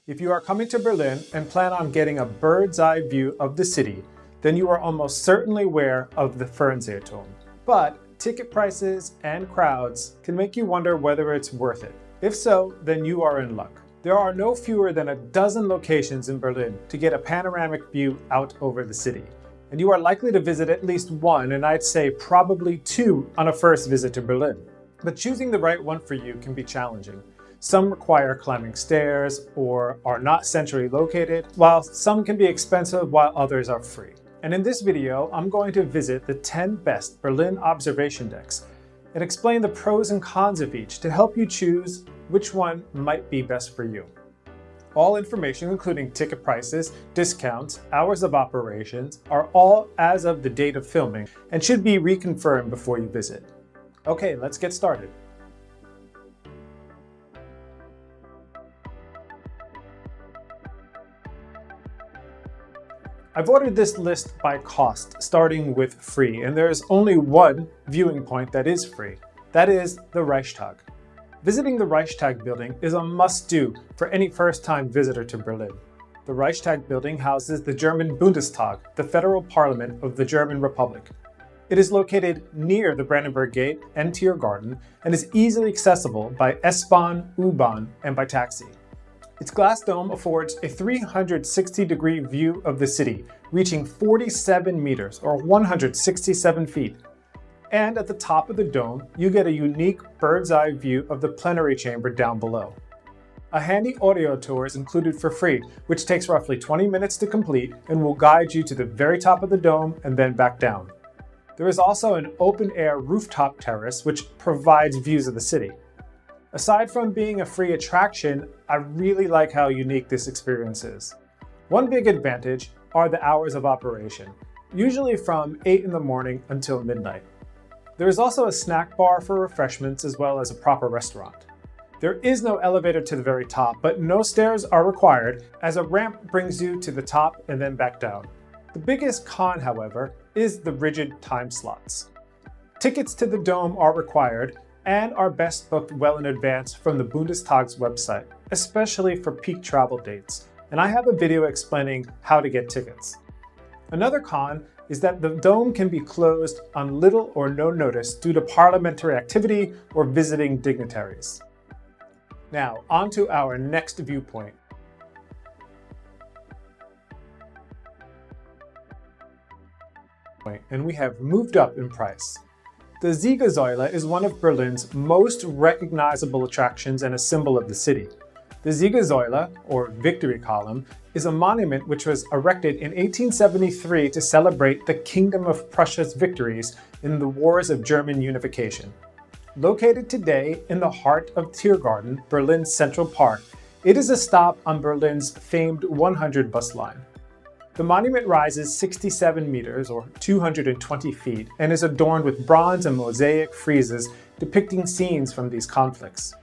If you are coming to Berlin and plan on getting a bird's eye view of the city, then you are almost certainly aware of the Fernsehturm. But ticket prices and crowds can make you wonder whether it's worth it. If so, then you are in luck. There are no fewer than a dozen locations in Berlin to get a panoramic view out over the city. And you are likely to visit at least one, and I'd say probably two, on a first visit to Berlin. But choosing the right one for you can be challenging. Some require climbing stairs or are not centrally located, while some can be expensive while others are free. And in this video, I'm going to visit the 10 best Berlin observation decks and explain the pros and cons of each to help you choose which one might be best for you. All information, including ticket prices, discounts, hours of operations, are all as of the date of filming and should be reconfirmed before you visit. Okay, let's get started. I've ordered this list by cost, starting with free, and there is only one viewing point that is free. That is the Reichstag. Visiting the Reichstag building is a must-do for any first-time visitor to Berlin. The Reichstag building houses the German Bundestag, the federal parliament of the German Republic. It is located near the Brandenburg Gate and Tiergarten and is easily accessible by S-Bahn, U-Bahn, and by taxi. Its glass dome affords a 360-degree view of the city, reaching 47 meters or 167 feet. And at the top of the dome, you get a unique bird's-eye view of the plenary chamber down below. A handy audio tour is included for free, which takes roughly 20 minutes to complete and will guide you to the very top of the dome and then back down. There is also an open-air rooftop terrace which provides views of the city. Aside from being a free attraction, I really like how unique this experience is. One big advantage are the hours of operation, usually from 8 in the morning until midnight. There is also a snack bar for refreshments as well as a proper restaurant. There is no elevator to the very top, but no stairs are required as a ramp brings you to the top and then back down. The biggest con, however, is the rigid time slots. Tickets to the dome are required and are best booked well in advance from the Bundestag's website, especially for peak travel dates, and I have a video explaining how to get tickets. Another con is that the dome can be closed on little or no notice due to parliamentary activity or visiting dignitaries. Now, on to our next viewpoint. And we have moved up in price. The Siegessäule is one of Berlin's most recognizable attractions and a symbol of the city. The Siegessäule, or Victory Column, is a monument which was erected in 1873 to celebrate the Kingdom of Prussia's victories in the wars of German unification. Located today in the heart of Tiergarten, Berlin's Central Park, it is a stop on Berlin's famed 100 bus line. The monument rises 67 meters or 220 feet and is adorned with bronze and mosaic friezes depicting scenes from these conflicts.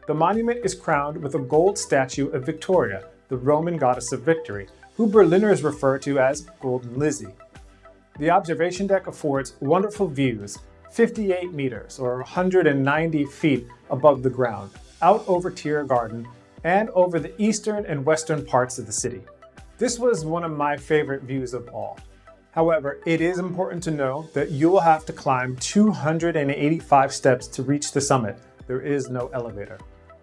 The monument is crowned with a gold statue of Victoria, the Roman goddess of victory, who Berliners refer to as Golden Lizzie. The observation deck affords wonderful views, 58 meters or 190 feet above the ground, out over Tiergarten and over the eastern and western parts of the city. This was one of my favorite views of all. However, it is important to know that you will have to climb 285 steps to reach the summit. There is no elevator.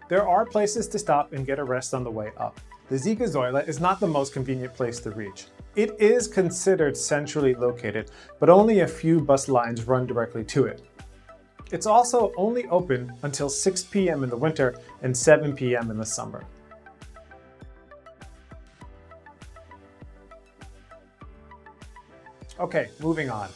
There are places to stop and get a rest on the way up. The Siegessäule is not the most convenient place to reach. It is considered centrally located, but only a few bus lines run directly to it. It's also only open until 6 p.m. in the winter and 7 p.m. in the summer. Okay, moving on.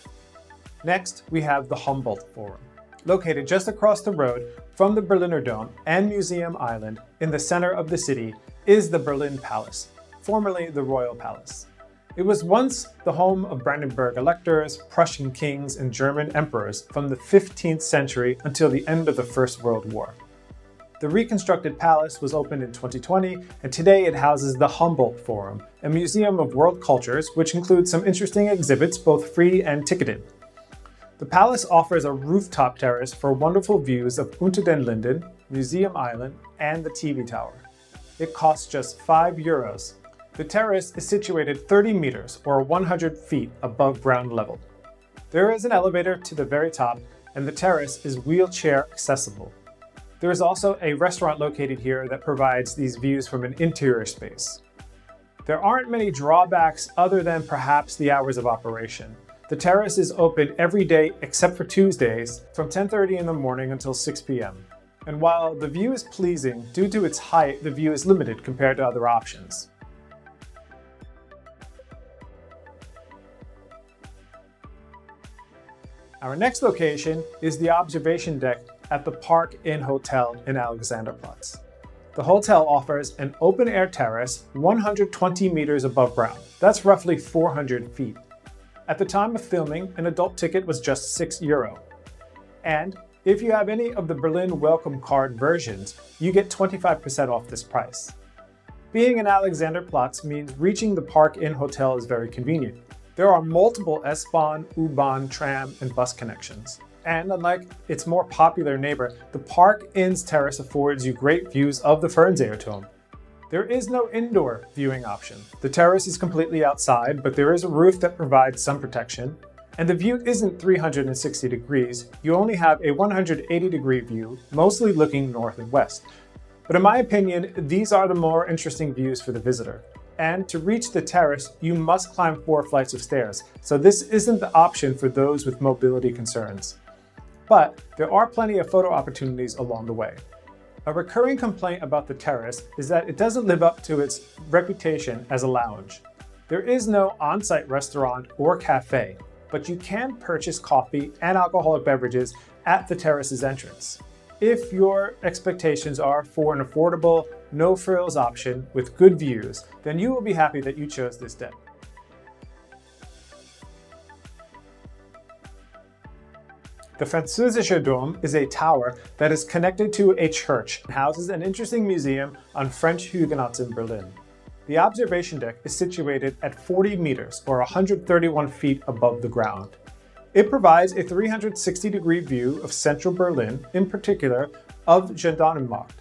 Next, we have the Humboldt Forum. Located just across the road from the Berliner Dome and Museum Island in the center of the city is the Berlin Palace, formerly the Royal Palace. It was once the home of Brandenburg electors, Prussian kings, and German emperors from the 15th century until the end of the First World War. The reconstructed palace was opened in 2020, and today it houses the Humboldt Forum, a museum of world cultures which includes some interesting exhibits, both free and ticketed. The palace offers a rooftop terrace for wonderful views of Unter den Linden, Museum Island, and the TV Tower. it costs just €5. The terrace is situated 30 meters or 100 feet above ground level. There is an elevator to the very top, and the terrace is wheelchair accessible. There is also a restaurant located here that provides these views from an interior space. There aren't many drawbacks other than perhaps the hours of operation. The terrace is open every day except for Tuesdays from 10:30 in the morning until 6 p.m. And while the view is pleasing, due to its height, the view is limited compared to other options. Our next location is the observation deck at the Park Inn Hotel in Alexanderplatz. The hotel offers an open-air terrace 120 meters above ground. That's roughly 400 feet. At the time of filming, an adult ticket was just €6. And if you have any of the Berlin welcome card versions, you get 25% off this price. Being in Alexanderplatz means reaching the Park Inn Hotel is very convenient. There are multiple S-Bahn, U-Bahn, tram, and bus connections. And unlike its more popular neighbor, the Park Inn's terrace affords you great views of the Fernsehturm. There is no indoor viewing option. The terrace is completely outside, but there is a roof that provides some protection. And the view isn't 360 degrees, you only have a 180-degree view, mostly looking north and west. But in my opinion, these are the more interesting views for the visitor. And to reach the terrace, you must climb 4 flights of stairs, so this isn't the option for those with mobility concerns. But there are plenty of photo opportunities along the way. A recurring complaint about the terrace is that it doesn't live up to its reputation as a lounge. There is no on-site restaurant or cafe, but you can purchase coffee and alcoholic beverages at the terrace's entrance. If your expectations are for an affordable, no-frills option with good views, then you will be happy that you chose this deck. The Französischer Dome is a tower that is connected to a church and houses an interesting museum on French Huguenots in Berlin. The observation deck is situated at 40 meters or 131 feet above the ground. It provides a 360-degree view of central Berlin, in particular of Gendarmenmarkt.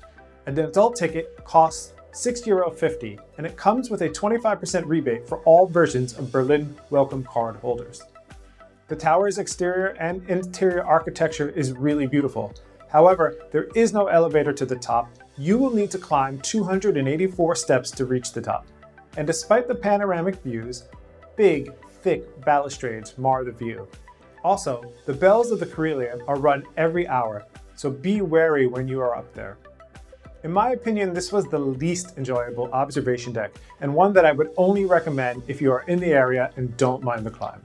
An adult ticket costs €6.50, and it comes with a 25% rebate for all versions of Berlin Welcome Card holders. The tower's exterior and interior architecture is really beautiful. However, there is no elevator to the top. You will need to climb 284 steps to reach the top. And despite the panoramic views, big, thick balustrades mar the view. Also, the bells of the carillon are run every hour, so be wary when you are up there. In my opinion, this was the least enjoyable observation deck, and one that I would only recommend if you are in the area and don't mind the climb.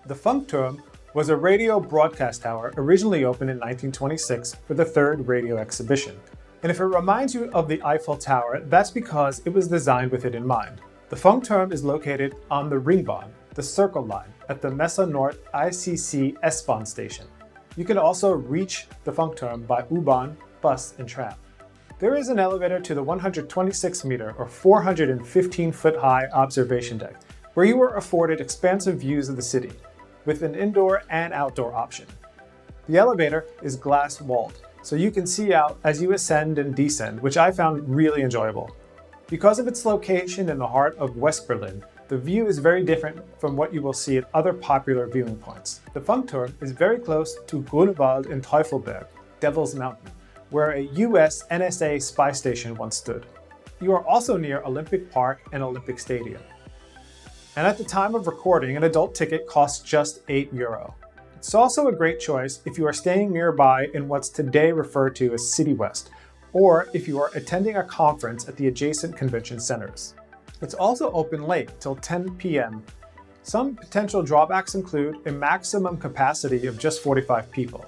The Funkturm was a radio broadcast tower originally opened in 1926 for the third radio exhibition. And if it reminds you of the Eiffel Tower, that's because it was designed with it in mind. The Funkturm is located on the Ringbahn, the Circle Line, at the Messe Nord ICC S-Bahn station. You can also reach the Funkturm by U-Bahn, bus, and tram. There is an elevator to the 126-meter or 415-foot high observation deck, where you are afforded expansive views of the city, with an indoor and outdoor option. The elevator is glass-walled, so you can see out as you ascend and descend, which I found really enjoyable. Because of its location in the heart of West Berlin, the view is very different from what you will see at other popular viewing points. The Funkturm is very close to Grunewald in Teufelberg, Devil's Mountain, where a US NSA spy station once stood. You are also near Olympic Park and Olympic Stadium. And at the time of recording, an adult ticket costs just €8. It's also a great choice if you are staying nearby in what's today referred to as City West, or if you are attending a conference at the adjacent convention centers. It's also open late till 10 p.m. Some potential drawbacks include a maximum capacity of just 45 people.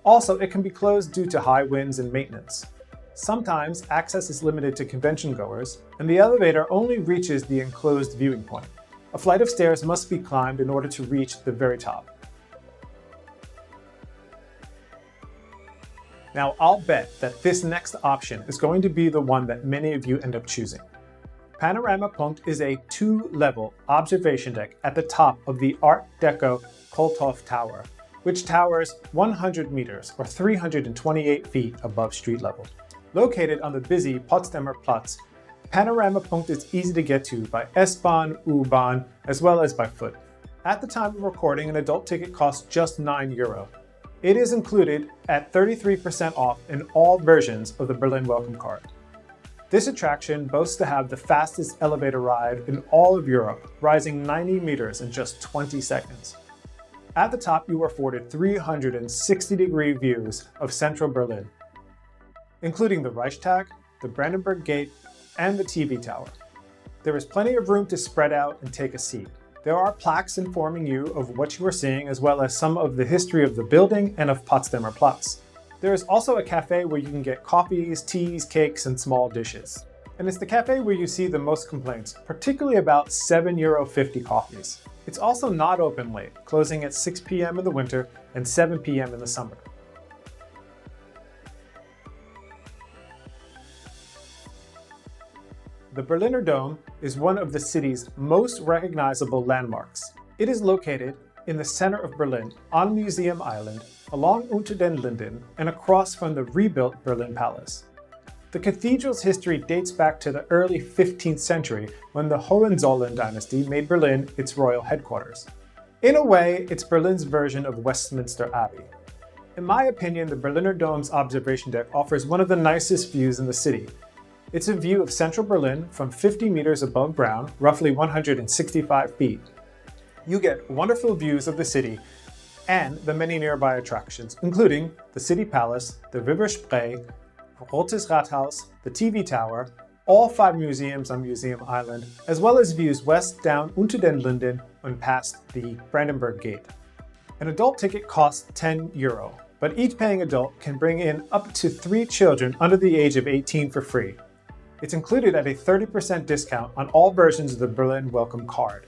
Also, it can be closed due to high winds and maintenance. Sometimes access is limited to convention goers, and the elevator only reaches the enclosed viewing point. A flight of stairs must be climbed in order to reach the very top. Now, I'll bet that this next option is going to be the one that many of you end up choosing. Panorampunkt is a 2-level observation deck at the top of the Art Deco Kulthof Tower. which towers 100 meters or 328 feet above street level. Located on the busy Potsdamer Platz, Panorampunkt is easy to get to by S-Bahn, U-Bahn, as well as by foot. At the time of recording, an adult ticket costs just €9. It is included at 33% off in all versions of the Berlin Welcome Card. This attraction boasts to have the fastest elevator ride in all of Europe, rising 90 meters in just 20 seconds. At the top, you are afforded 360-degree views of central Berlin, including the Reichstag, the Brandenburg Gate, and the TV tower. There is plenty of room to spread out and take a seat. There are plaques informing you of what you are seeing, as well as some of the history of the building and of Potsdamer Platz. There is also a cafe where you can get coffees, teas, cakes, and small dishes. And it's the cafe where you see the most complaints, particularly about €7.50 coffees. It's also not open late, closing at 6 p.m. in the winter and 7 p.m. in the summer. The Berliner Dome is one of the city's most recognizable landmarks. It is located in the center of Berlin on Museum Island, along Unter den Linden, and across from the rebuilt Berlin Palace. The cathedral's history dates back to the early 15th century when the Hohenzollern dynasty made Berlin its royal headquarters. In a way, it's Berlin's version of Westminster Abbey. In my opinion, the Berliner Dome's observation deck offers one of the nicest views in the city. It's a view of central Berlin from 50 meters above ground, roughly 165 feet. You get wonderful views of the city and the many nearby attractions, including the City Palace, the River Spree, Rotes Rathaus, the TV Tower, all 5 museums on Museum Island, as well as views west down Unter den Linden and past the Brandenburg Gate. An adult ticket costs €10, but each paying adult can bring in up to 3 children under the age of 18 for free. It's included at a 30% discount on all versions of the Berlin Welcome Card.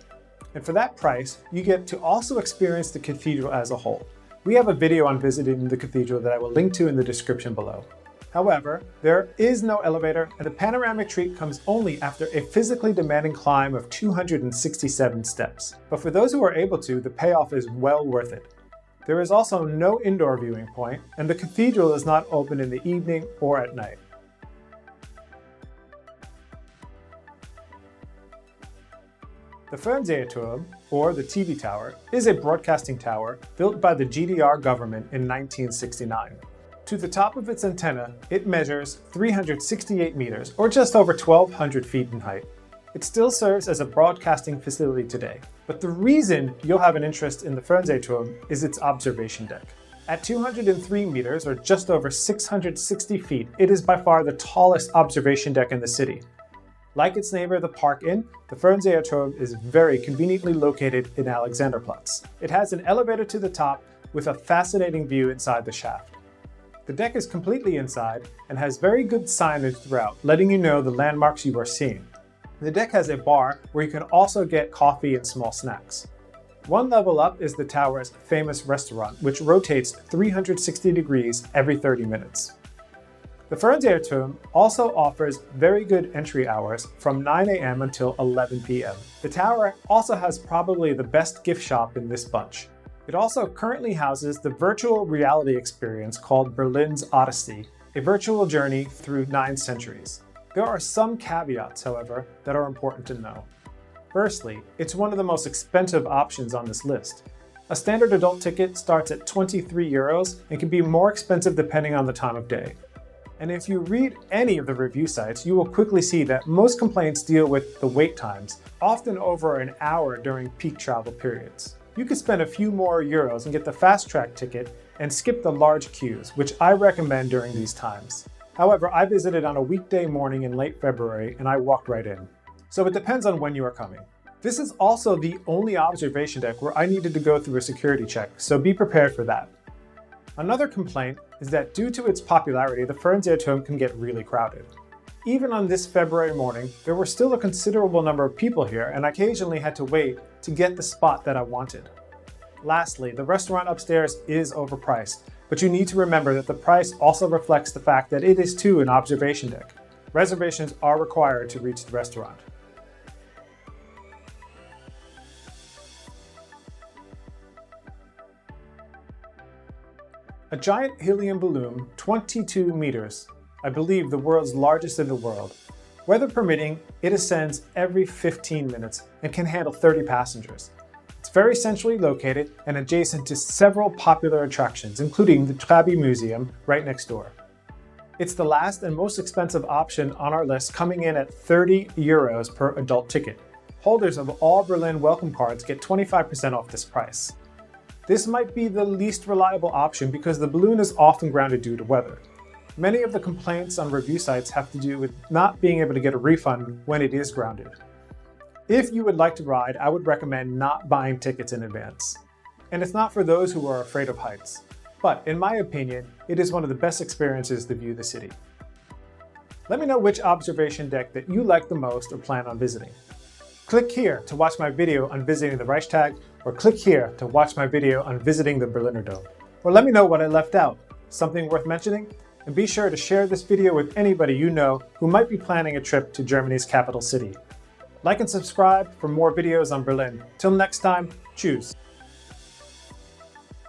And for that price, you get to also experience the cathedral as a whole. We have a video on visiting the cathedral that I will link to in the description below. However, there is no elevator, and the panoramic treat comes only after a physically demanding climb of 267 steps. But for those who are able to, the payoff is well worth it. There is also no indoor viewing point, and the cathedral is not open in the evening or at night. The Fernsehturm, or the TV tower, is a broadcasting tower built by the GDR government in 1969. To the top of its antenna, it measures 368 meters, or just over 1,200 feet in height. It still serves as a broadcasting facility today, but the reason you'll have an interest in the Fernsehturm is its observation deck. At 203 meters, or just over 660 feet, it is by far the tallest observation deck in the city. Like its neighbor, the Park Inn, the Fernsehturm is very conveniently located in Alexanderplatz. It has an elevator to the top with a fascinating view inside the shaft. The deck is completely inside and has very good signage throughout, letting you know the landmarks you are seeing. The deck has a bar where you can also get coffee and small snacks. One level up is the tower's famous restaurant, which rotates 360 degrees every 30 minutes. The Fernsehturm also offers very good entry hours from 9 a.m. until 11 p.m. The tower also has probably the best gift shop in this bunch. It also currently houses the virtual reality experience called Berlin's Odyssey, a virtual journey through 9 centuries. There are some caveats, however, that are important to know. Firstly, it's one of the most expensive options on this list. A standard adult ticket starts at €23 and can be more expensive depending on the time of day. And if you read any of the review sites, you will quickly see that most complaints deal with the wait times, often over an hour during peak travel periods. You could spend a few more euros and get the fast track ticket and skip the large queues, which I recommend during these times. However, I visited on a weekday morning in late February and I walked right in. So it depends on when you are coming. This is also the only observation deck where I needed to go through a security check, so be prepared for that. Another complaint is that due to its popularity, the Fernsehturm can get really crowded. Even on this February morning, there were still a considerable number of people here, and I occasionally had to wait to get the spot that I wanted. Lastly, the restaurant upstairs is overpriced, but you need to remember that the price also reflects the fact that it is too an observation deck. Reservations are required to reach the restaurant. A giant helium balloon, 22 meters, I believe the world's largest in the world. Weather permitting, it ascends every 15 minutes and can handle 30 passengers. It's very centrally located and adjacent to several popular attractions, including the Trabi Museum right next door. It's the last and most expensive option on our list, coming in at 30 euros per adult ticket. Holders of all Berlin welcome cards get 25% off this price. This might be the least reliable option because the balloon is often grounded due to weather. Many of the complaints on review sites have to do with not being able to get a refund when it is grounded. If you would like to ride, I would recommend not buying tickets in advance. And it's not for those who are afraid of heights. But in my opinion, it is one of the best experiences to view the city. Let me know which observation deck that you like the most or plan on visiting. Click here to watch my video on visiting the Reichstag, or click here to watch my video on visiting the Berliner Dome. Or let me know what I left out, something worth mentioning, and be sure to share this video with anybody you know who might be planning a trip to Germany's capital city. Like and subscribe for more videos on Berlin. Till next time, tschüss.